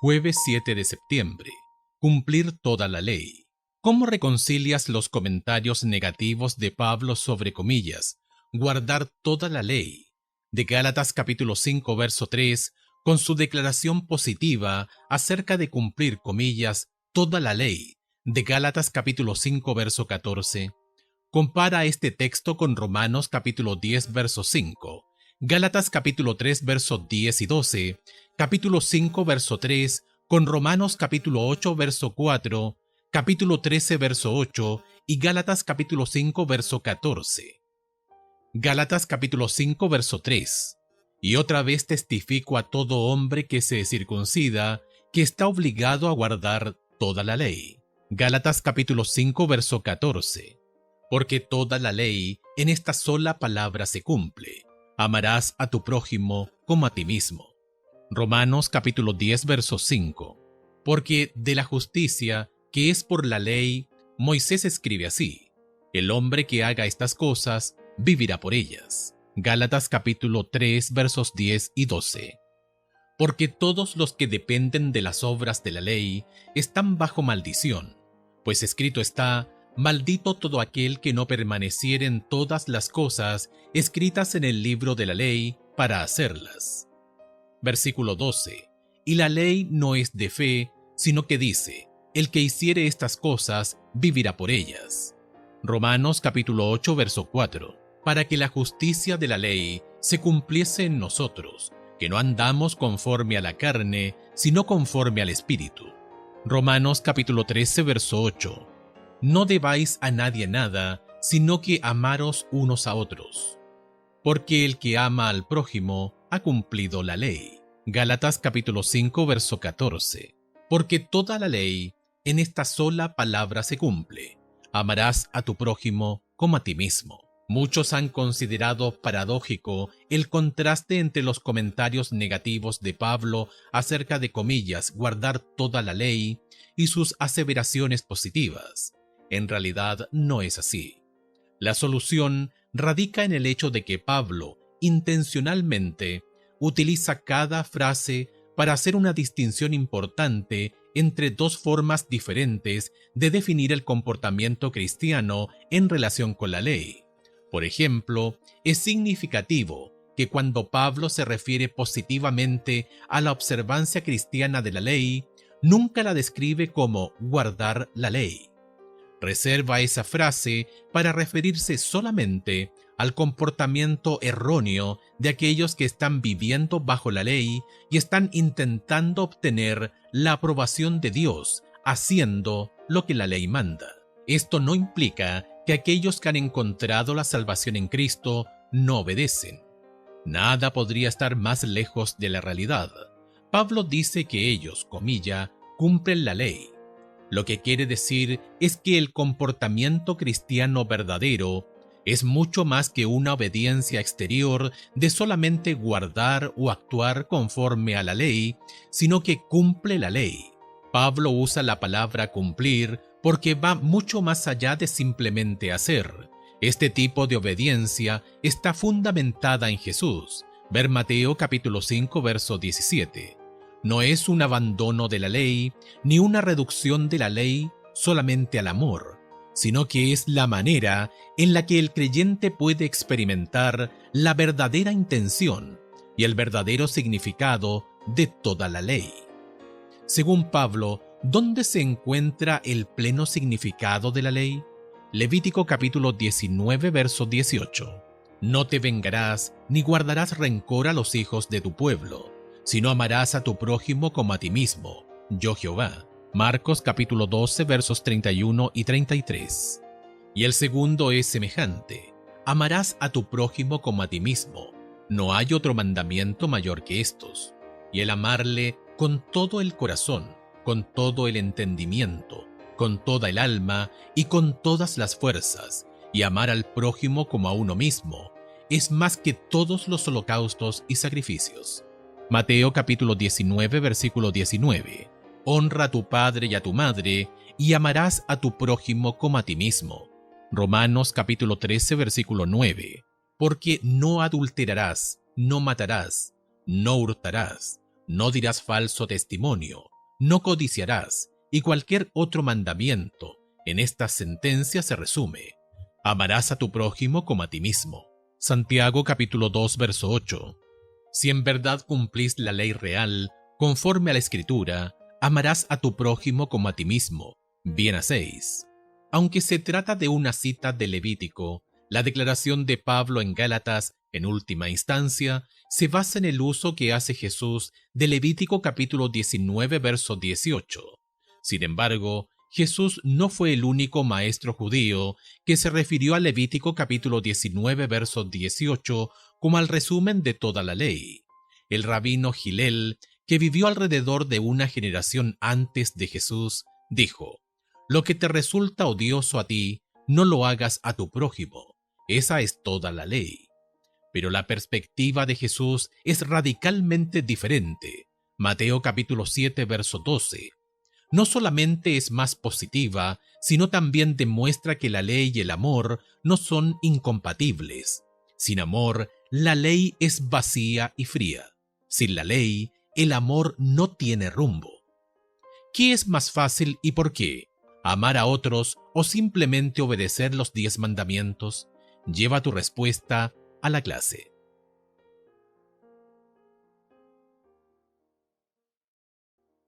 Jueves 7 de septiembre. Cumplir toda la ley. ¿Cómo reconcilias los comentarios negativos de Pablo sobre comillas, guardar toda la ley, de Gálatas capítulo 5 verso 3, con su declaración positiva acerca de cumplir comillas, toda la ley, de Gálatas capítulo 5 verso 14? Compara este texto con Romanos capítulo 10 verso 5, Gálatas capítulo 3 versos 10 y 12, capítulo 5 verso 3, con Romanos capítulo 8 verso 4, capítulo 13 verso 8 y Gálatas capítulo 5 verso 14. Gálatas capítulo 5 verso 3. Y otra vez testifico a todo hombre que se circuncida, que está obligado a guardar toda la ley. Gálatas capítulo 5 verso 14. Porque toda la ley en esta sola palabra se cumple: amarás a tu prójimo como a ti mismo. Romanos capítulo 10 verso 5. Porque de la justicia que es por la ley, Moisés escribe así: el hombre que haga estas cosas vivirá por ellas. Gálatas capítulo 3 versos 10 y 12. Porque todos los que dependen de las obras de la ley están bajo maldición, pues escrito está: maldito todo aquel que no permaneciere en todas las cosas escritas en el libro de la ley para hacerlas. Versículo 12. Y la ley no es de fe, sino que dice: el que hiciere estas cosas vivirá por ellas. Romanos capítulo 8 verso 4. Para que la justicia de la ley se cumpliese en nosotros, que no andamos conforme a la carne, sino conforme al Espíritu. Romanos capítulo 13 verso 8. No debáis a nadie nada, sino que amaros unos a otros, porque el que ama al prójimo ha cumplido la ley. Gálatas capítulo 5 verso 14. Porque toda la ley en esta sola palabra se cumple: amarás a tu prójimo como a ti mismo. Muchos han considerado paradójico el contraste entre los comentarios negativos de Pablo acerca de comillas, guardar toda la ley, y sus aseveraciones positivas. En realidad no es así. La solución radica en el hecho de que Pablo intencionalmente utiliza cada frase para hacer una distinción importante entre dos formas diferentes de definir el comportamiento cristiano en relación con la ley. Por ejemplo, es significativo que cuando Pablo se refiere positivamente a la observancia cristiana de la ley, nunca la describe como guardar la ley. Reserva esa frase para referirse solamente al comportamiento erróneo de aquellos que están viviendo bajo la ley y están intentando obtener la aprobación de Dios, haciendo lo que la ley manda. Esto no implica que aquellos que han encontrado la salvación en Cristo no obedecen. Nada podría estar más lejos de la realidad. Pablo dice que ellos, comilla, cumplen la ley. Lo que quiere decir es que el comportamiento cristiano verdadero es mucho más que una obediencia exterior de solamente guardar o actuar conforme a la ley, sino que cumple la ley. Pablo usa la palabra cumplir porque va mucho más allá de simplemente hacer. Este tipo de obediencia está fundamentada en Jesús. Ver Mateo capítulo 5 verso 17. No es un abandono de la ley, ni una reducción de la ley solamente al amor, sino que es la manera en la que el creyente puede experimentar la verdadera intención y el verdadero significado de toda la ley. Según Pablo, ¿dónde se encuentra el pleno significado de la ley? Levítico capítulo 19 verso 18. No te vengarás ni guardarás rencor a los hijos de tu pueblo, sino amarás a tu prójimo como a ti mismo, yo Jehová. Marcos capítulo 12 versos 31 y 33. Y el segundo es semejante: amarás a tu prójimo como a ti mismo. No hay otro mandamiento mayor que estos. Y el amarle con todo el corazón, con todo el entendimiento, con toda el alma y con todas las fuerzas, y amar al prójimo como a uno mismo, es más que todos los holocaustos y sacrificios. Mateo capítulo 19 versículo 19. Honra a tu padre y a tu madre, y amarás a tu prójimo como a ti mismo. Romanos capítulo 13 versículo 9. Porque no adulterarás, no matarás, no hurtarás, no dirás falso testimonio, no codiciarás, y cualquier otro mandamiento en esta sentencia se resume: amarás a tu prójimo como a ti mismo. Santiago capítulo 2, verso 8. Si en verdad cumplís la ley real, conforme a la Escritura, amarás a tu prójimo como a ti mismo, bien hacéis. Aunque se trata de una cita de Levítico, la declaración de Pablo en Gálatas, en última instancia, se basa en el uso que hace Jesús de Levítico capítulo 19, verso 18. Sin embargo, Jesús no fue el único maestro judío que se refirió a Levítico capítulo 19, verso 18 como al resumen de toda la ley. El rabino Gilel, que vivió alrededor de una generación antes de Jesús, dijo: lo que te resulta odioso a ti, no lo hagas a tu prójimo. Esa es toda la ley. Pero la perspectiva de Jesús es radicalmente diferente. Mateo capítulo 7, verso 12. No solamente es más positiva, sino también demuestra que la ley y el amor no son incompatibles. Sin amor, la ley es vacía y fría. Sin la ley, el amor no tiene rumbo. ¿Qué es más fácil y por qué? ¿Amar a otros o simplemente obedecer los 10 mandamientos? Lleva tu respuesta a la clase.